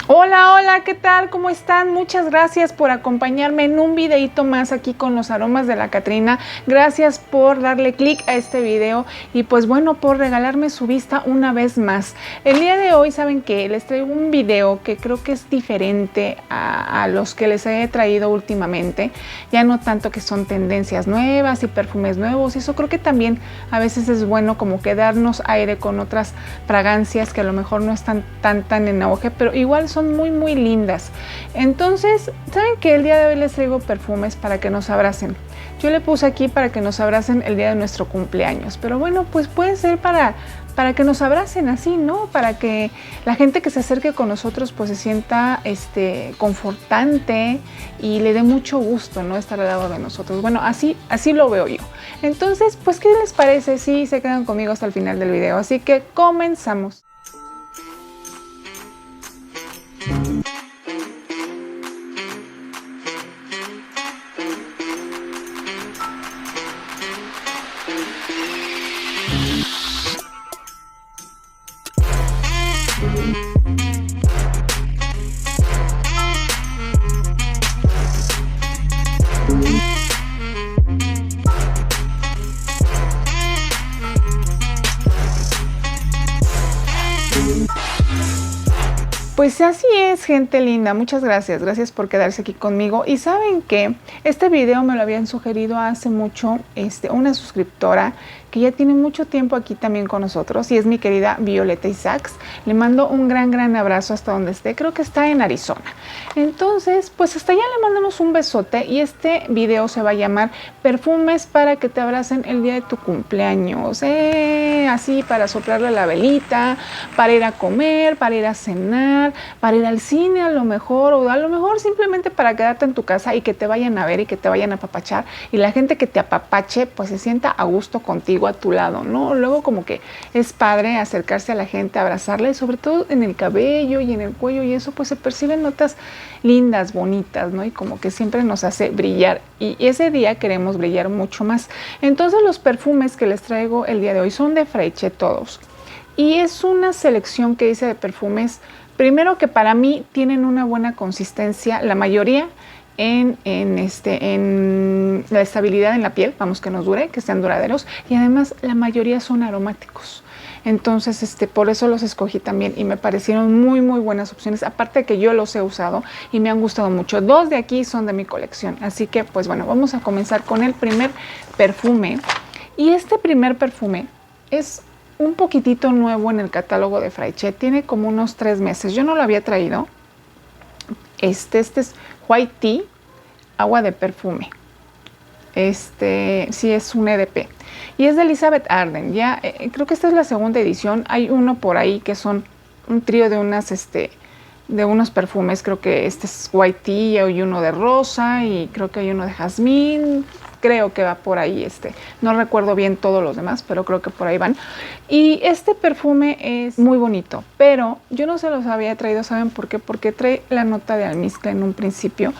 Hola, hola, ¿qué tal? ¿Cómo están? Muchas gracias por acompañarme en un videito más aquí con los aromas de la Catrina. Gracias por darle clic a este video y pues bueno, por regalarme su vista una vez más. El día de hoy, ¿saben qué? Les traigo un video que creo que es diferente a los que les he traído últimamente. Ya no tanto que son tendencias nuevas y perfumes nuevos, eso creo que también a veces es bueno como que darnos aire con otras fragancias que a lo mejor no están tan en auge, pero igual son muy lindas. Entonces, ¿saben que el día de hoy les traigo perfumes para que nos abracen? Yo le puse aquí para que nos abracen el día de nuestro cumpleaños, pero bueno, pues puede ser para que nos abracen así, ¿no? Para que la gente que se acerque con nosotros pues se sienta confortante y le dé mucho gusto, ¿no? Estar al lado de nosotros. Bueno, así lo veo yo. Entonces, pues, ¿qué les parece si se quedan conmigo hasta el final del video? Así que comenzamos. Pues así es, gente linda, muchas gracias por quedarse aquí conmigo. Y saben que este video me lo habían sugerido hace mucho una suscriptora que ya tiene mucho tiempo aquí también con nosotros y es mi querida Violeta Isaacs. Le mando un gran abrazo hasta donde esté, creo que está en Arizona. Entonces, pues hasta allá le mandamos un besote y este video se va a llamar Perfumes para que te abracen el día de tu cumpleaños. Así para soplarle la velita, para ir a comer, para ir a cenar, para ir al cine a lo mejor, o a lo mejor simplemente para quedarte en tu casa y que te vayan a ver y que te vayan a apapachar y la gente que te apapache pues se sienta a gusto contigo a tu lado, ¿no? Luego como que es padre acercarse a la gente, abrazarla y sobre todo en el cabello y en el cuello y eso pues se perciben notas lindas, bonitas, ¿no? Y como que siempre nos hace brillar y ese día queremos brillar mucho más. Entonces los perfumes que les traigo el día de hoy son de Fraiche todos y es una selección que hice de perfumes. Primero que para mí tienen una buena consistencia, la mayoría en la estabilidad en la piel, vamos, que nos dure, que sean duraderos y además la mayoría son aromáticos. Entonces, por eso los escogí también y me parecieron muy buenas opciones, aparte de que yo los he usado y me han gustado mucho. Dos de aquí son de mi colección, así que pues bueno, vamos a comenzar con el primer perfume y este primer perfume es un poquitito nuevo en el catálogo de Fraiche, tiene como unos 3 meses, yo no lo había traído. Este es White Tea, agua de perfume. Sí es un EDP y es de Elizabeth Arden. Ya creo que esta es la segunda edición. Hay uno por ahí que son un trío de unos perfumes. Creo que este es White Tea, hay uno de rosa y creo que hay uno de jazmín. Creo que va por ahí, no recuerdo bien todos los demás, pero creo que por ahí van. Y este perfume es muy bonito, pero yo no se los había traído, ¿saben por qué? Porque trae la nota de almizcle en un principio.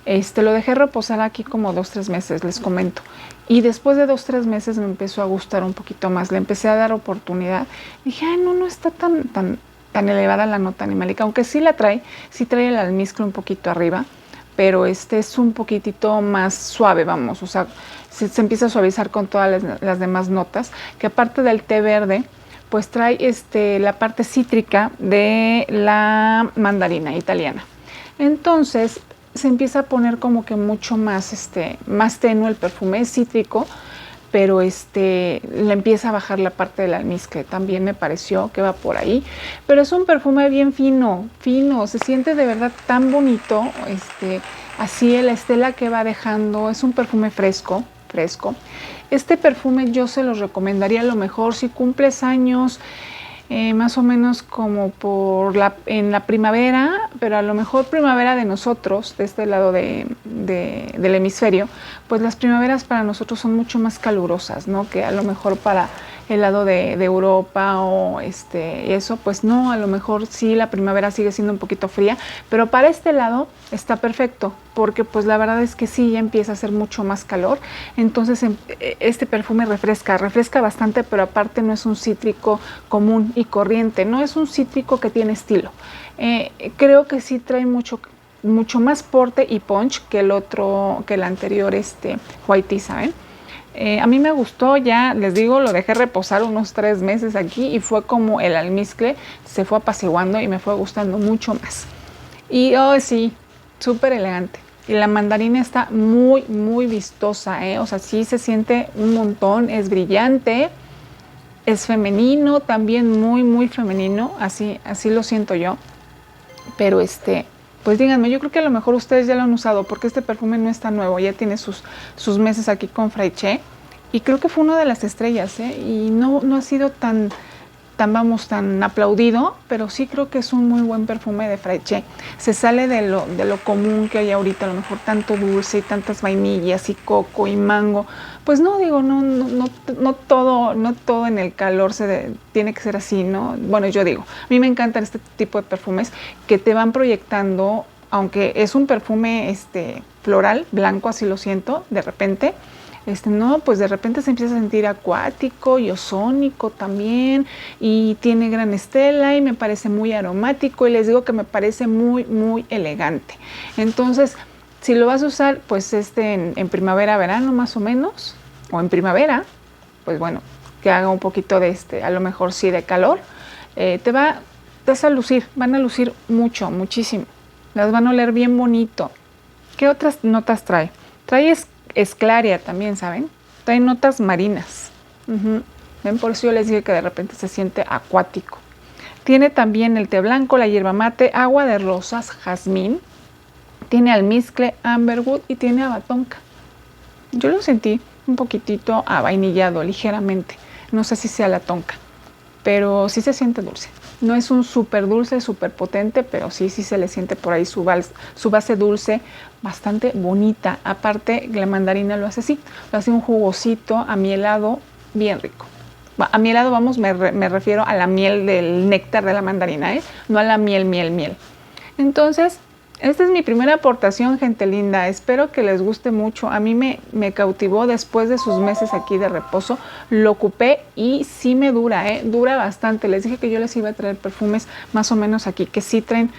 Lo dejé reposar aquí como 2-3 meses, les comento. Y después de 2-3 meses me empezó a gustar un poquito más, le empecé a dar oportunidad. Dije, ay, no está tan elevada la nota animalica, aunque sí trae el almizcle un poquito arriba, pero es un poquitito más suave, vamos, o sea, se empieza a suavizar con todas las demás notas, que aparte del té verde, pues trae la parte cítrica de la mandarina italiana. Entonces se empieza a poner como que mucho más, más tenue el perfume, es cítrico, pero le empieza a bajar la parte del almizcle, también me pareció que va por ahí, pero es un perfume bien fino, se siente de verdad tan bonito, así la estela que va dejando, es un perfume fresco. Este perfume yo se los recomendaría a lo mejor si cumples años, más o menos como en la primavera, pero a lo mejor primavera de nosotros, de este lado del hemisferio, pues las primaveras para nosotros son mucho más calurosas, ¿no? Que a lo mejor para el lado de Europa o eso, pues no, a lo mejor sí la primavera sigue siendo un poquito fría, pero para este lado está perfecto, porque pues la verdad es que sí, ya empieza a hacer mucho más calor, entonces este perfume refresca bastante, pero aparte no es un cítrico común y corriente, no es un cítrico que tiene estilo. Creo que sí trae mucho más porte y punch que el anterior White Tea, ¿saben? A mí me gustó, ya les digo, lo dejé reposar unos 3 meses aquí y fue como el almizcle se fue apaciguando y me fue gustando mucho más. Y oh sí, súper elegante. Y la mandarina está muy, muy vistosa, ¿eh? O sea, sí se siente un montón, es brillante, es femenino, también muy, muy femenino, así lo siento yo. Pero pues díganme, yo creo que a lo mejor ustedes ya lo han usado porque este perfume no está nuevo, ya tiene sus meses aquí con Fraiche y creo que fue una de las estrellas, ¿eh? Y no ha sido tan aplaudido, pero sí creo que es un muy buen perfume de Fraiche. Se sale de lo común que hay ahorita, a lo mejor tanto dulce y tantas vainillas y coco y mango. Pues no, digo, no todo en el calor tiene que ser así, ¿no? Bueno, yo digo, a mí me encantan este tipo de perfumes que te van proyectando, aunque es un perfume floral, blanco, así lo siento, de repente, no, pues de repente se empieza a sentir acuático y ozónico también y tiene gran estela y me parece muy aromático y les digo que me parece muy, muy elegante. Entonces, si lo vas a usar, pues en primavera, verano más o menos, o en primavera, pues bueno, que haga un poquito de a lo mejor sí de calor, te vas a lucir, van a lucir mucho, muchísimo. Las van a oler bien bonito. ¿Qué otras notas trae? Trae esclaria también, ¿saben? Trae notas marinas. ¿Ven? Por eso yo les dije que de repente se siente acuático. Tiene también el té blanco, la hierba mate, agua de rosas, jazmín. Tiene almizcle, amberwood y tiene abatonca. Yo lo sentí un poquitito avainillado, ligeramente. No sé si sea la tonka, pero sí se siente dulce. No es un súper dulce, súper potente, pero sí se le siente por ahí su base dulce, bastante bonita. Aparte, la mandarina lo hace así, lo hace un jugosito amielado, bien rico. Amielado, vamos, me refiero a la miel del néctar de la mandarina, ¿eh? No a la miel. Entonces, esta es mi primera aportación, gente linda. Espero que les guste mucho. A mí me cautivó después de sus meses aquí de reposo. Lo ocupé y sí me dura, dura bastante. Les dije que yo les iba a traer perfumes más o menos aquí que sí traen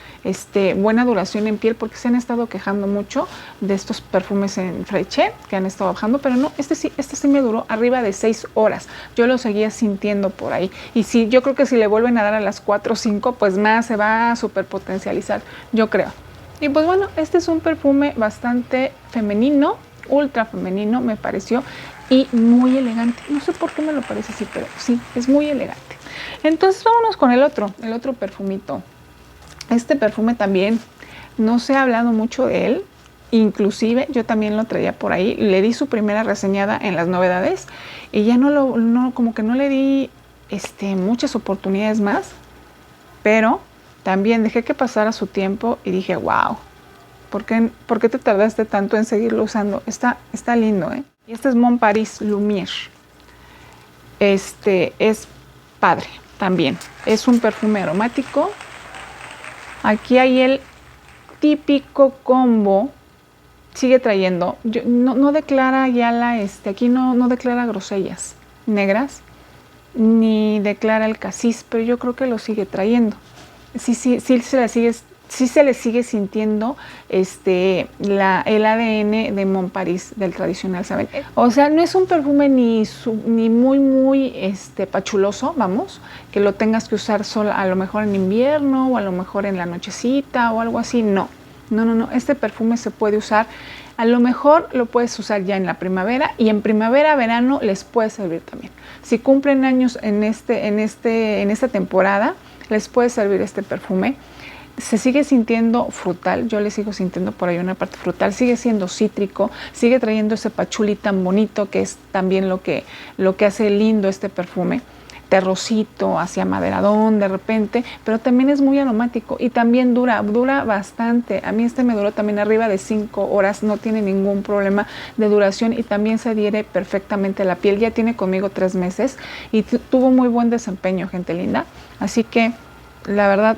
buena duración en piel porque se han estado quejando mucho de estos perfumes en Fraiche que han estado bajando, pero no, este sí me duró arriba de 6 horas. Yo lo seguía sintiendo por ahí. Y sí, yo creo que si le vuelven a dar a las 4 o 5, pues más se va a super potencializar, yo creo. Y pues bueno, este es un perfume bastante femenino, ultra femenino me pareció y muy elegante. No sé por qué me lo parece así, pero sí, es muy elegante. Entonces vámonos con el otro perfumito. Este perfume también no se ha hablado mucho de él, inclusive yo también lo traía por ahí, le di su primera reseñada en las novedades y ya como que no le di muchas oportunidades más, pero también dejé que pasara su tiempo y dije, wow, ¿por qué te tardaste tanto en seguirlo usando? Está lindo, ¿eh? Y este es Mon Paris Lumière. Es padre también. Es un perfume aromático. Aquí hay el típico combo. Sigue trayendo. No declara ya aquí no declara grosellas negras, ni declara el casis, pero yo creo que lo sigue trayendo. Sí se le sigue sintiendo el ADN de Mon Paris del tradicional, ¿saben? O sea, no es un perfume ni muy, muy pachuloso, vamos, que lo tengas que usar solo a lo mejor en invierno o a lo mejor en la nochecita o algo así, no. Este perfume se puede usar, a lo mejor lo puedes usar ya en la primavera y en primavera, verano les puede servir también. Si cumplen años en esta temporada, les puede servir este perfume. Se sigue sintiendo frutal, yo le sigo sintiendo por ahí una parte frutal, sigue siendo cítrico, sigue trayendo ese pachuli tan bonito que es también lo que hace lindo este perfume, terrosito, hacia maderadón de repente, pero también es muy aromático y también dura bastante. A mí me duró también arriba de 5 horas, no tiene ningún problema de duración y también se adhiere perfectamente a la piel. Ya tiene conmigo 3 meses y tuvo muy buen desempeño, gente linda. Así que la verdad,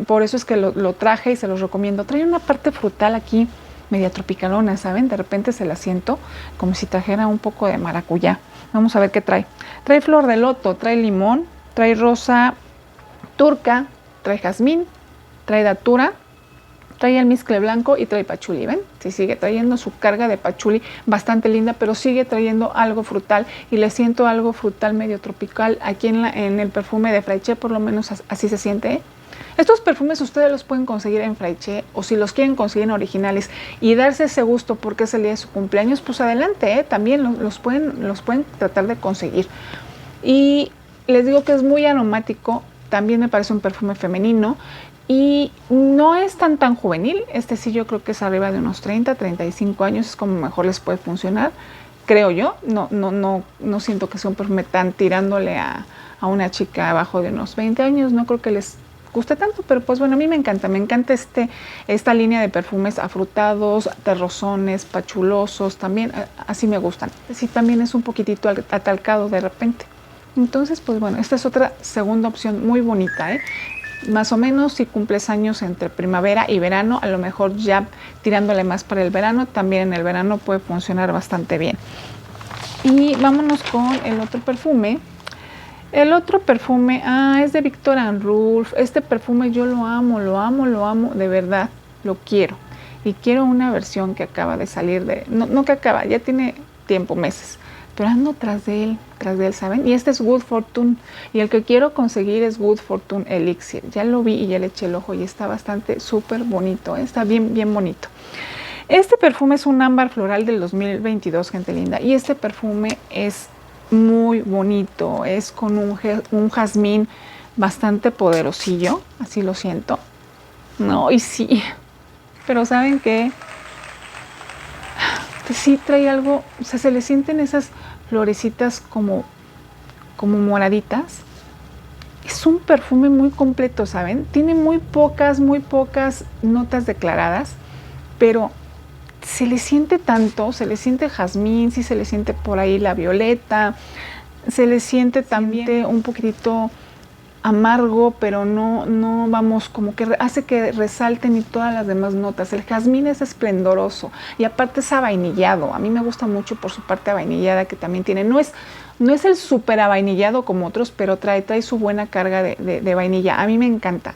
por eso es que lo traje y se los recomiendo. Trae una parte frutal aquí, media tropicalona, ¿saben? De repente se la siento como si trajera un poco de maracuyá. Vamos a ver qué trae. Trae flor de loto, trae limón, trae rosa turca, trae jazmín, Trae datura, trae almizcle blanco y trae pachuli, ¿ven? Sí, sigue trayendo su carga de pachuli bastante linda, pero sigue trayendo algo frutal y le siento algo frutal medio tropical aquí en el perfume de Fraiche, por lo menos así se siente, ¿eh? Estos perfumes ustedes los pueden conseguir en Fraiche, o si los quieren conseguir en originales y darse ese gusto porque es el día de su cumpleaños, pues adelante, ¿eh? También los pueden tratar de conseguir. Y les digo que es muy aromático, también me parece un perfume femenino y no es tan juvenil. Este sí yo creo que es arriba de unos 30, 35 años, es como mejor les puede funcionar, creo yo. No siento que sea un perfume tan tirándole a una chica abajo de unos 20 años, no creo que les guste tanto, pero pues bueno, a mí me encanta esta línea de perfumes afrutados, terrosones, pachulosos, también así me gustan. Sí, también es un poquitito atalcado de repente. Entonces, pues bueno, esta es otra segunda opción muy bonita, ¿eh? Más o menos si cumples años entre primavera y verano, a lo mejor ya tirándole más para el verano, también en el verano puede funcionar bastante bien. Y vámonos con el otro perfume. El otro perfume, es de Viktor and Rolf. Este perfume yo lo amo, de verdad, lo quiero. Y quiero una versión que acaba de salir no que acaba, ya tiene tiempo, meses. Pero ando tras de él, ¿saben? Y este es Good Fortune. Y el que quiero conseguir es Good Fortune Elixir. Ya lo vi y ya le eché el ojo y está bastante súper bonito, ¿eh? Está bien bonito. Este perfume es un ámbar floral del 2022, gente linda. Y este perfume es muy bonito. Es con un jazmín bastante poderosillo. Así lo siento. No, y sí. Pero ¿saben qué? Sí trae algo, o sea, se le sienten esas florecitas como moraditas. Es un perfume muy completo, ¿saben? Tiene muy pocas notas declaradas, pero se le siente tanto, se le siente jazmín, sí se le siente por ahí la violeta, se le siente también un poquitito amargo, pero no vamos, como que hace que resalten y todas las demás notas. El jazmín es esplendoroso y aparte es avainillado. A mí me gusta mucho por su parte avainillada que también tiene. No es el súper avainillado como otros, pero trae su buena carga de vainilla. A mí me encanta.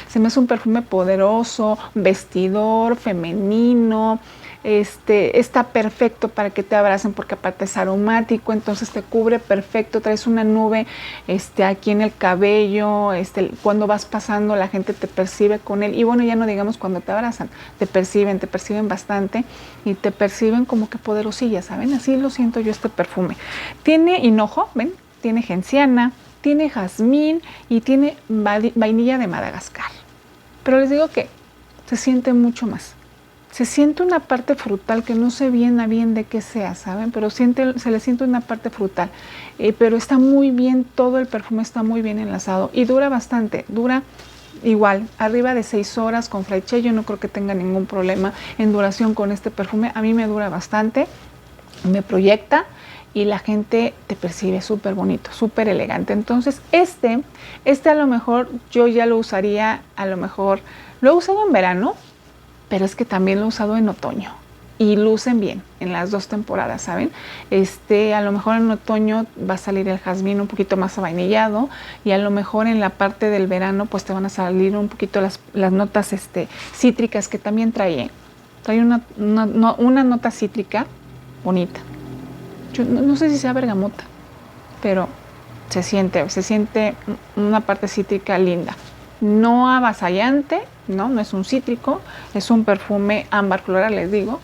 Se me hace un perfume poderoso, vestidor, femenino. Está perfecto para que te abracen porque aparte es aromático, entonces te cubre perfecto, traes una nube aquí en el cabello, cuando vas pasando la gente te percibe con él y bueno, ya no digamos cuando te abrazan, te perciben bastante y te perciben como que poderosilla, ¿saben? Así lo siento yo este perfume. Tiene hinojo, ¿ven? Tiene genciana, tiene jazmín y tiene vainilla de Madagascar, pero les digo que se siente mucho más. Se siente una parte frutal que no sé bien de qué sea, ¿saben? Pero se le siente una parte frutal. Pero está muy bien, todo el perfume está muy bien enlazado y dura bastante. Dura igual, arriba de 6 horas con Fraiche. Yo no creo que tenga ningún problema en duración con este perfume. A mí me dura bastante, me proyecta y la gente te percibe súper bonito, súper elegante. Entonces, este a lo mejor yo ya lo usaría, a lo mejor lo he usado en verano, pero es que también lo he usado en otoño y lucen bien en las dos temporadas, ¿saben? A lo mejor en otoño va a salir el jazmín un poquito más avainillado y a lo mejor en la parte del verano pues te van a salir un poquito las notas cítricas que también trae una nota cítrica bonita. Yo no sé si sea bergamota, pero se siente una parte cítrica linda. No avasallante, no es un cítrico, es un perfume ámbar floral, les digo,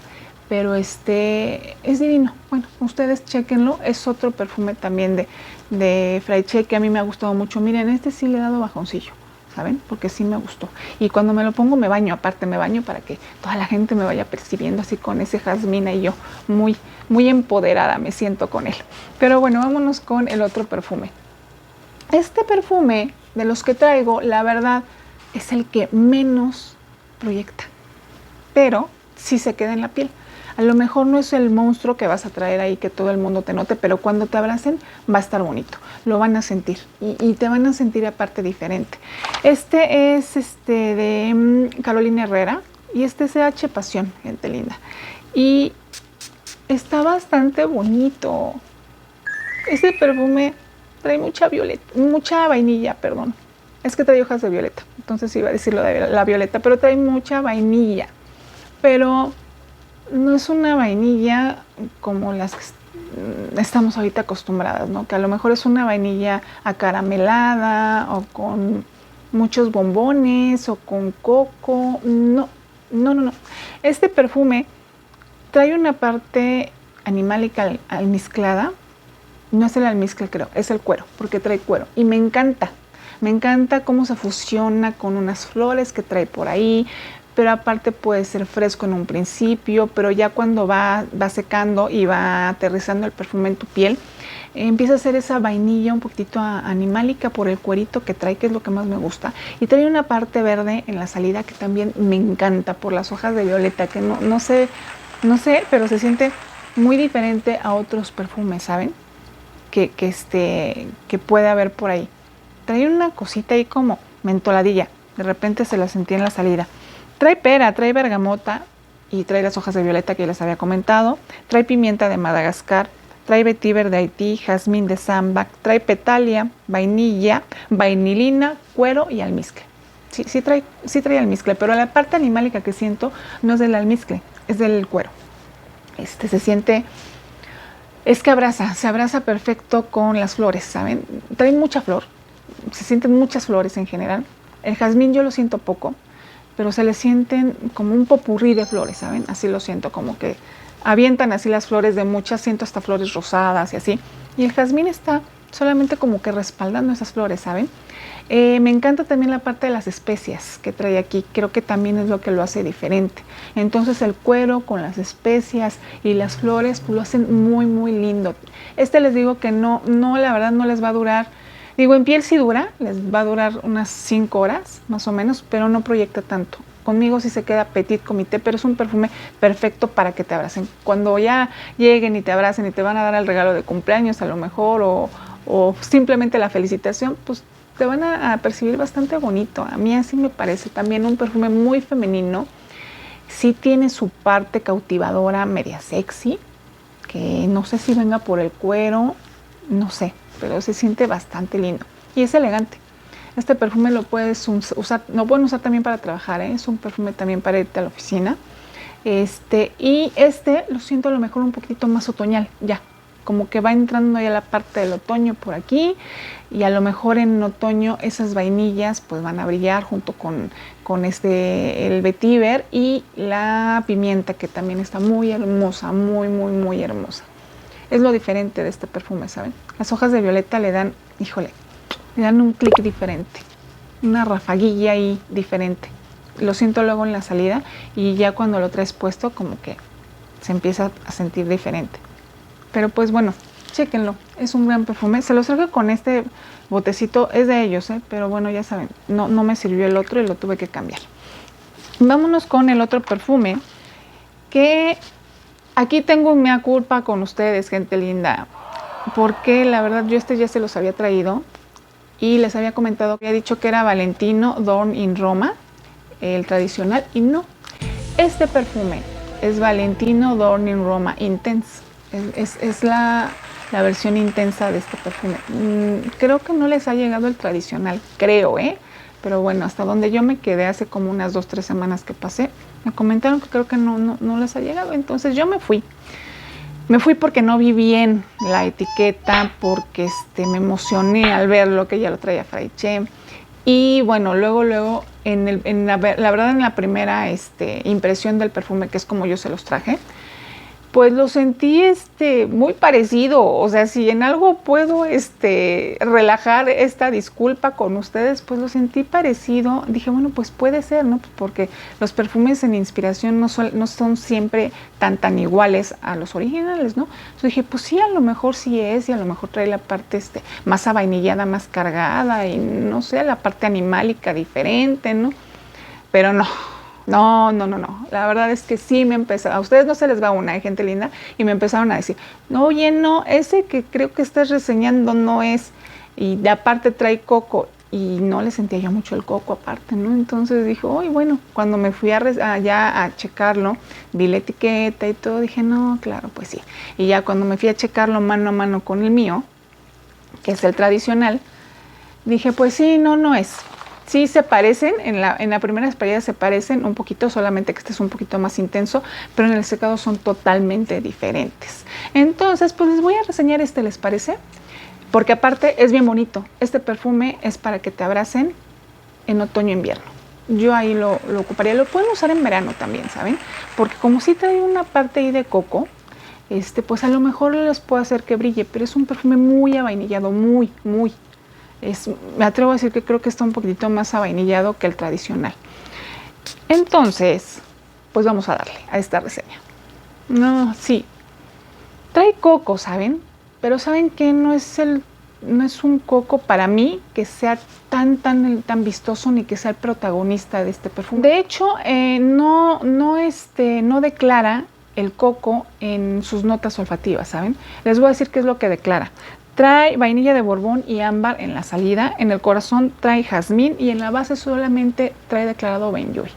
pero es divino. Bueno, ustedes chequenlo, es otro perfume también de Fraiche que a mí me ha gustado mucho. Miren, sí le he dado bajoncillo, ¿saben? Porque sí me gustó. Y cuando me lo pongo me baño para que toda la gente me vaya percibiendo así con ese jazmín y yo muy empoderada me siento con él. Pero bueno, vámonos con el otro perfume. Este perfume de los que traigo, la verdad, es el que menos proyecta, pero sí se queda en la piel. A lo mejor no es el monstruo que vas a traer ahí que todo el mundo te note, pero cuando te abracen va a estar bonito, lo van a sentir y te van a sentir aparte diferente. Este es de Carolina Herrera y es CH Pasión, gente linda. Y está bastante bonito. Este perfume trae mucha vainilla, perdón. Es que trae hojas de violeta. entonces iba a decir lo de la violeta, pero trae mucha vainilla, pero no es una vainilla como las que estamos ahorita acostumbradas, ¿no? Que a lo mejor es una vainilla acaramelada o con muchos bombones o con coco. No, no, no, no. Este perfume trae una parte animálica almizclada. No es el almizcle, creo, es el cuero, porque trae cuero. Y me encanta. Me encanta cómo se fusiona con unas flores que trae por ahí, pero aparte puede ser fresco en un principio, pero ya cuando va secando y va aterrizando el perfume en tu piel, empieza a hacer esa vainilla un poquito animálica por el cuerito que trae, que es lo que más me gusta. Y trae una parte verde en la salida que también me encanta por las hojas de violeta, que no sé, pero se siente muy diferente a otros perfumes, ¿saben? Que puede haber por ahí. Trae una cosita ahí como mentoladilla, de repente se la sentí en la salida. Trae pera, trae bergamota y trae las hojas de violeta que ya les había comentado. Trae pimienta de Madagascar, trae vetiver de Haití, jazmín de Sambac, trae petalia, vainilla, vainilina, cuero y almizcle. Sí trae almizcle, pero la parte animálica que siento no es del almizcle, es del cuero. Se siente, es que se abraza perfecto con las flores, ¿saben? Trae mucha flor, se sienten muchas flores en general. El jazmín yo lo siento poco, pero se le sienten como un popurrí de flores, ¿saben? Así lo siento, como que avientan así las flores de muchas, siento hasta flores rosadas y así. Y el jazmín está solamente como que respaldando esas flores, ¿saben? Me encanta también la parte de las especias que trae aquí, creo que también es lo que lo hace diferente. Entonces el cuero con las especias y las flores pues lo hacen muy muy lindo. Les digo que no, la verdad no les va a durar. Digo, en piel sí dura, les va a durar unas 5 horas más o menos, pero no proyecta tanto. Conmigo sí se queda petit comité, pero es un perfume perfecto para que te abracen. Cuando ya lleguen y te abracen y te van a dar el regalo de cumpleaños a lo mejor o simplemente la felicitación, pues te van a percibir bastante bonito. A mí así me parece también un perfume muy femenino. Sí tiene su parte cautivadora, media sexy, que no sé si venga por el cuero, no sé, pero se siente bastante lindo y es elegante. Este perfume lo puedes usar, lo pueden usar también para trabajar, ¿eh? Es un perfume también para irte a la oficina. Y lo siento a lo mejor un poquito más otoñal, ya, como que va entrando ya la parte del otoño por aquí y a lo mejor en otoño esas vainillas pues van a brillar junto con el vetiver y la pimienta que también está muy hermosa, muy, muy, muy hermosa. Es lo diferente de este perfume, ¿saben? Las hojas de violeta le dan, le dan un clic diferente, una rafaguilla ahí diferente. Lo siento luego en la salida y ya cuando lo traes puesto como que se empieza a sentir diferente. Pero pues bueno, chéquenlo, es un gran perfume. Se los traigo con este botecito, es de ellos, pero bueno, ya saben, no me sirvió el otro y lo tuve que cambiar. Vámonos con el otro perfume que... Aquí tengo un mea culpa con ustedes, gente linda, porque la verdad yo ya se los había traído y les había comentado, había dicho que era Valentino Dorn in Roma, el tradicional, y no. Este perfume es Valentino Dorn in Roma Intense, es la versión intensa de este perfume. Creo que no les ha llegado el tradicional, creo, pero bueno, hasta donde yo me quedé hace como unas 2-3 semanas que pasé, me comentaron que creo que no les ha llegado, entonces yo me fui. Me fui porque no vi bien la etiqueta, porque me emocioné al verlo, que ya lo traía Fraiche. Y bueno, luego, la verdad en la primera impresión del perfume, que es como yo se los traje, pues lo sentí muy parecido. O sea, si en algo puedo relajar esta disculpa con ustedes, pues lo sentí parecido. Dije, bueno, pues puede ser, ¿no? Porque los perfumes en inspiración no son siempre tan iguales a los originales, ¿no? Entonces dije, pues sí, a lo mejor sí es, y a lo mejor trae la parte más avainillada, más cargada, y no sé, la parte animálica diferente, ¿no? Pero no. La verdad es que sí me empezaron, a ustedes no se les va una, gente linda, y me empezaron a decir, no, oye, no, ese que creo que estás reseñando no es, y de aparte trae coco, y no le sentía yo mucho el coco aparte, ¿no? Entonces dije, oye, bueno, cuando me fui allá a checarlo, vi la etiqueta y todo, dije, no, claro, pues sí. Y ya cuando me fui a checarlo mano a mano con el mío, que es el tradicional, dije, pues sí, no es. sí se parecen, en la primera esprayada se parecen un poquito, solamente que este es un poquito más intenso, pero en el secado son totalmente diferentes. Entonces, pues les voy a reseñar este, ¿les parece? Porque aparte es bien bonito. Este perfume es para que te abracen en otoño-invierno. Yo ahí lo ocuparía. Lo pueden usar en verano también, ¿saben? Porque como sí trae una parte ahí de coco, pues a lo mejor les puede hacer que brille, pero es un perfume muy avainillado, muy. Me atrevo a decir que creo que está un poquitito más avainillado que el tradicional. Entonces, pues vamos a darle a esta reseña. No, sí, trae coco, ¿saben? Pero ¿saben qué? No es un coco para mí que sea tan vistoso ni que sea el protagonista de este perfume. De hecho, no declara el coco en sus notas olfativas, ¿saben? Les voy a decir qué es lo que declara. Trae vainilla de Borbón y ámbar en la salida, en el corazón trae jazmín y en la base solamente trae declarado Benjoy.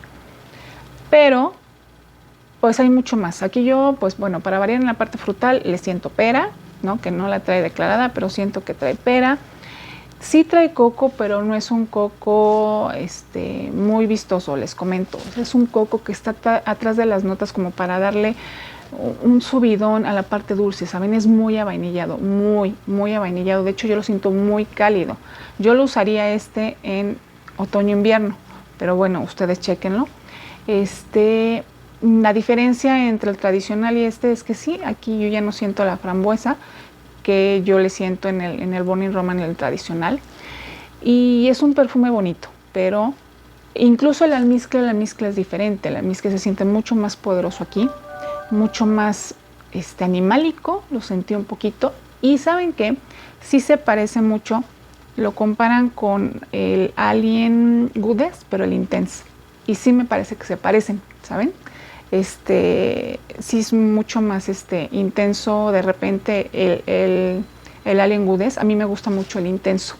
Pero, pues hay mucho más. Aquí yo, pues bueno, para variar en la parte frutal le siento pera, ¿no? Que no la trae declarada, pero siento que trae pera. Sí trae coco, pero no es un coco muy vistoso, les comento. Es un coco que está atrás de las notas como para darle un subidón a la parte dulce, ¿saben? Es muy avainillado, muy avainillado. De hecho, yo lo siento muy cálido. Yo lo usaría en otoño-invierno, pero bueno, ustedes chéquenlo. La diferencia entre el tradicional y es que sí, aquí yo ya no siento la frambuesa que yo le siento en el Burning Roman y el tradicional. Y es un perfume bonito, pero incluso el almizcle es diferente. El almizcle se siente mucho más poderoso aquí, mucho más animálico, lo sentí un poquito. Y ¿saben qué? Sí se parece mucho, lo comparan con el Alien Goddess, pero el Intense. Y sí me parece que se parecen, ¿saben? Sí es mucho más intenso de repente el Alien Goddess. A mí me gusta mucho el intenso.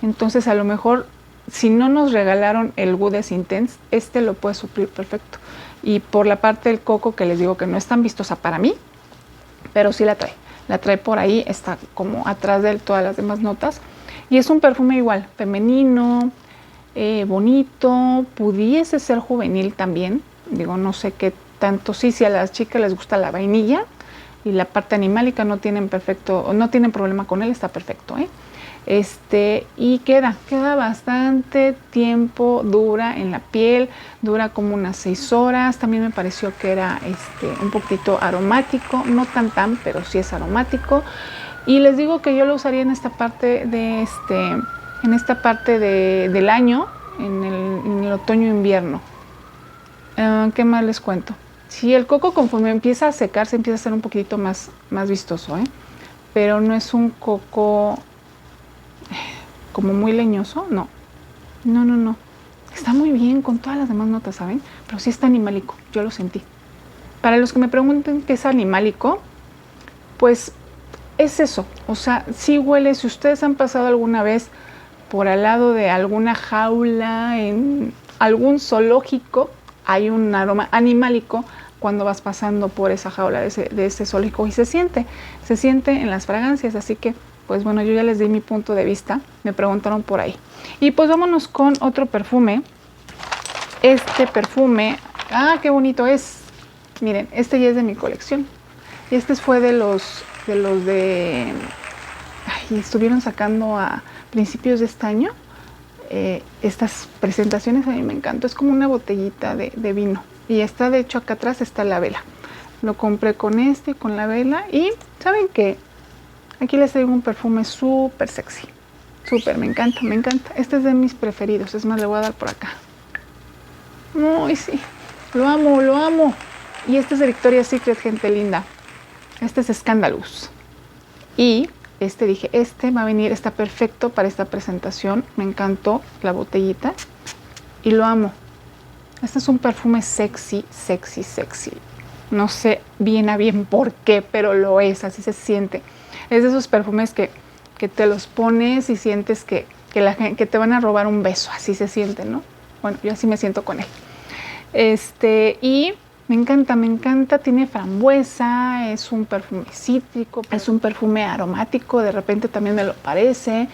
Entonces a lo mejor si no nos regalaron el Goddess Intense, lo puede suplir perfecto. Y por la parte del coco, que les digo que no es tan vistosa para mí, pero sí la trae. La trae por ahí, está como atrás de todas las demás notas. Y es un perfume igual, femenino, bonito, pudiese ser juvenil también. Digo, no sé qué tanto, sí, si a las chicas les gusta la vainilla y la parte animálica no tienen problema con él, está perfecto, ¿eh? Y queda bastante tiempo, dura en la piel, dura como unas 6 horas. También me pareció que era un poquito aromático, no tan, pero sí es aromático. Y les digo que yo lo usaría en esta parte del año, en el otoño-invierno. ¿Qué más les cuento? Si el coco conforme empieza a secarse, empieza a ser un poquito más vistoso, ¿eh? Pero no es un coco como muy leñoso, no. Está muy bien con todas las demás notas, ¿saben? Pero sí está animálico, yo lo sentí. Para los que me pregunten qué es animálico, pues es eso. O sea, sí huele, si ustedes han pasado alguna vez por al lado de alguna jaula, en algún zoológico, hay un aroma animálico cuando vas pasando por esa jaula de ese zoológico y se siente en las fragancias. Así que, pues bueno, yo ya les di mi punto de vista, me preguntaron por ahí. Y pues vámonos con otro perfume. Este perfume, qué bonito es. Miren, ya es de mi colección. Y fue de los estuvieron sacando a principios de este año. Estas presentaciones a mí me encantó. Es como una botellita de vino. Y está, de hecho, acá atrás está la vela. Lo compré con con la vela. Y, ¿saben qué? Aquí les traigo un perfume súper sexy. Súper, me encanta. Este es de mis preferidos. Es más, le voy a dar por acá. Ay, sí. Lo amo. Y este es de Victoria's Secret, gente linda. Este es Scandalous. Y dije, va a venir, está perfecto para esta presentación. Me encantó la botellita. Y lo amo. Este es un perfume sexy. No sé bien a bien por qué, pero lo es, así se siente. Es de esos perfumes que te los pones y sientes que te van a robar un beso, así se siente, ¿no? Bueno, yo así me siento con él. Y me encanta, tiene frambuesa, es un perfume cítrico, es un perfume aromático, de repente también me lo parece.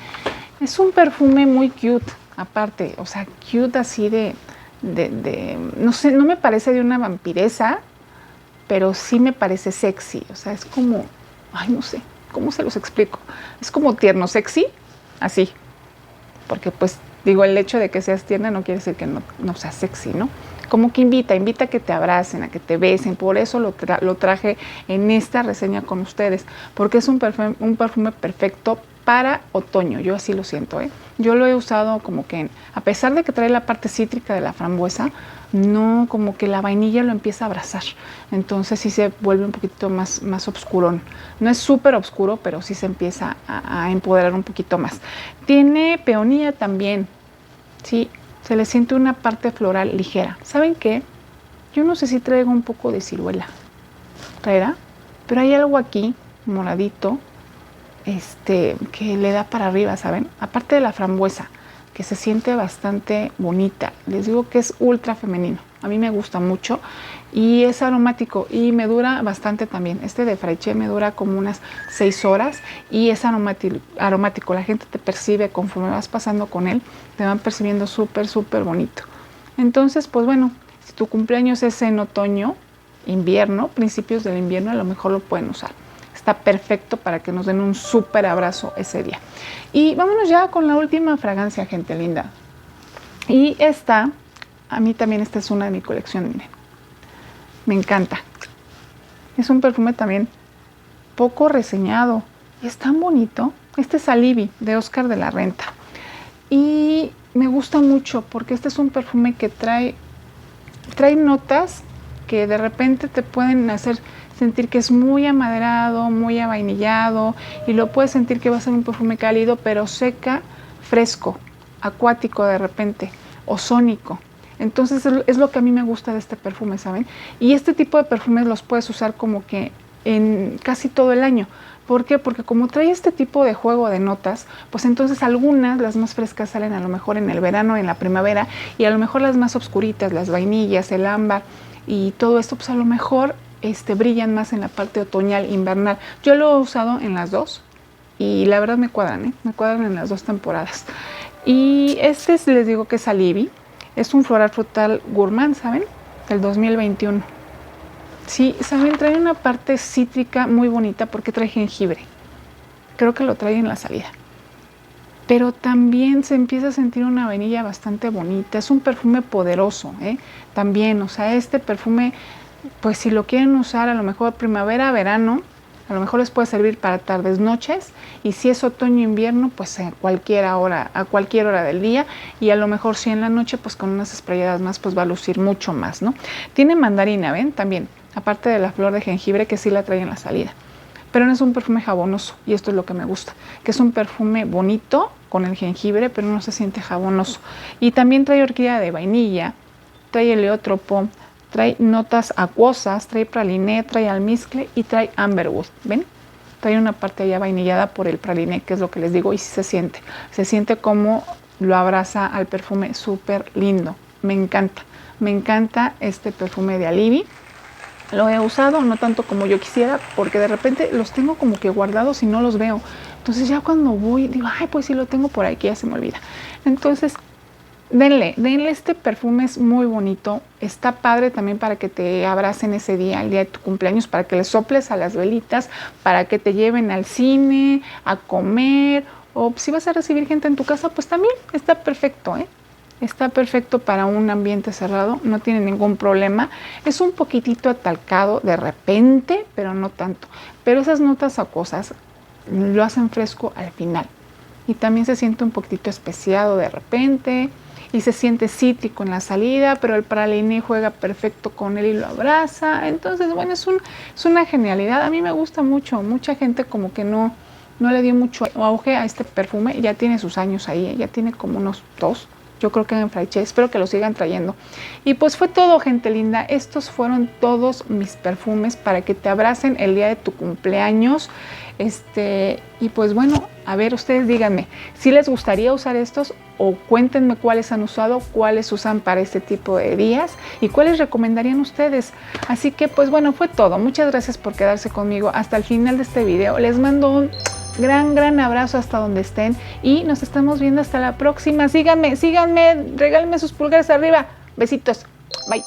Es un perfume muy cute. aparte, o sea, cute así no sé, no me parece de una vampiresa, pero sí me parece sexy, o sea, es como, ay, no sé, ¿cómo se los explico? Es como tierno sexy, así, porque pues digo, el hecho de que seas tierna no quiere decir que no seas sexy, ¿no? Como que invita a que te abracen, a que te besen, por eso lo traje en esta reseña con ustedes, porque es un perfume perfecto para otoño, yo así lo siento, ¿eh? Yo lo he usado como que, a pesar de que trae la parte cítrica de la frambuesa, no, como que la vainilla lo empieza a abrazar, entonces sí se vuelve un poquito más oscurón. No es súper oscuro, pero sí se empieza a empoderar un poquito más. Tiene peonía también, sí, se le siente una parte floral ligera. ¿Saben qué? Yo no sé si traigo un poco de ciruela, ¿traerá? Pero hay algo aquí, moradito, que le da para arriba, ¿saben? Aparte de la frambuesa, que se siente bastante bonita. Les digo que es ultra femenino. A mí me gusta mucho y es aromático y me dura bastante también. Este de Fraiche me dura como unas 6 horas y es aromático. La gente te percibe conforme vas pasando con él, te van percibiendo súper, súper bonito. Entonces, pues bueno, si tu cumpleaños es en otoño, invierno, principios del invierno, a lo mejor lo pueden usar. Está perfecto para que nos den un súper abrazo ese día. Y vámonos ya con la última fragancia, gente linda. Y esta, a mí también esta es una de mi colección, miren. Me encanta. Es un perfume también poco reseñado. Y es tan bonito. Este es Alibi, de Oscar de la Renta. Y me gusta mucho porque este es un perfume que trae notas que de repente te pueden hacer sentir que es muy amaderado, muy avainillado, y lo puedes sentir que va a ser un perfume cálido, pero seca, fresco, acuático de repente, ozónico. Entonces es lo que a mí me gusta de este perfume, ¿saben? Y este tipo de perfumes los puedes usar como que en casi todo el año. ¿Por qué? Porque como trae este tipo de juego de notas, pues entonces algunas, las más frescas, salen a lo mejor en el verano, en la primavera, y a lo mejor las más oscuritas, las vainillas, el ámbar y todo esto, pues a lo mejor brillan más en la parte otoñal, invernal. Yo lo he usado en las dos y la verdad me cuadran, ¿eh? Me cuadran en las dos temporadas. Y les digo que es Alibi, es un floral frutal gourmand, ¿saben? Del 2021. Sí, ¿saben? Trae una parte cítrica muy bonita porque trae jengibre. Creo que lo trae en la salida. Pero también se empieza a sentir una vainilla bastante bonita. Es un perfume poderoso, ¿eh? También, o sea, este perfume, pues si lo quieren usar a lo mejor primavera, verano, a lo mejor les puede servir para tardes, noches, y si es otoño, invierno, pues a cualquier hora del día, y a lo mejor si en la noche, pues con unas esprayadas más, pues va a lucir mucho más, ¿no? Tiene mandarina, ¿ven? También, aparte de la flor de jengibre que sí la trae en la salida. Pero no es un perfume jabonoso, y esto es lo que me gusta, que es un perfume bonito con el jengibre, pero no se siente jabonoso. Y también trae orquídea de vainilla, trae heliotropo, trae notas acuosas, trae praliné, trae almizcle y trae amberwood, ¿ven? Trae una parte allá vainillada por el praliné, que es lo que les digo, y sí se siente como lo abraza al perfume, súper lindo. Me encanta este perfume de Alibi. Lo he usado, no tanto como yo quisiera, porque de repente los tengo como que guardados y no los veo. Entonces ya cuando voy, digo, ay, pues sí lo tengo por aquí, ya se me olvida. Entonces, denle, este perfume es muy bonito. Está padre también para que te abracen ese día, el día de tu cumpleaños, para que le soples a las velitas, para que te lleven al cine, a comer, o si vas a recibir gente en tu casa, pues también está perfecto, ¿eh? Está perfecto para un ambiente cerrado, no tiene ningún problema. Es un poquitito atalcado de repente, pero no tanto. Pero esas notas acuosas lo hacen fresco al final. Y también se siente un poquitito especiado de repente. Y se siente cítrico en la salida, pero el praliné juega perfecto con él y lo abraza. Entonces, bueno, es una genialidad. A mí me gusta mucho. Mucha gente como que no le dio mucho auge a este perfume. Ya tiene sus años ahí, ya tiene como unos 2. Yo creo que en Fraiche, espero que lo sigan trayendo. Y pues fue todo, gente linda. Estos fueron todos mis perfumes para que te abracen el día de tu cumpleaños. Y pues bueno, a ver, ustedes díganme si les gustaría usar estos, o cuéntenme cuáles han usado, cuáles usan para este tipo de días y cuáles recomendarían ustedes. Así que pues bueno, fue todo. Muchas gracias por quedarse conmigo hasta el final de este video. Les mando un Gran abrazo hasta donde estén y nos estamos viendo hasta la próxima. Síganme, regálenme sus pulgares arriba. Besitos. Bye.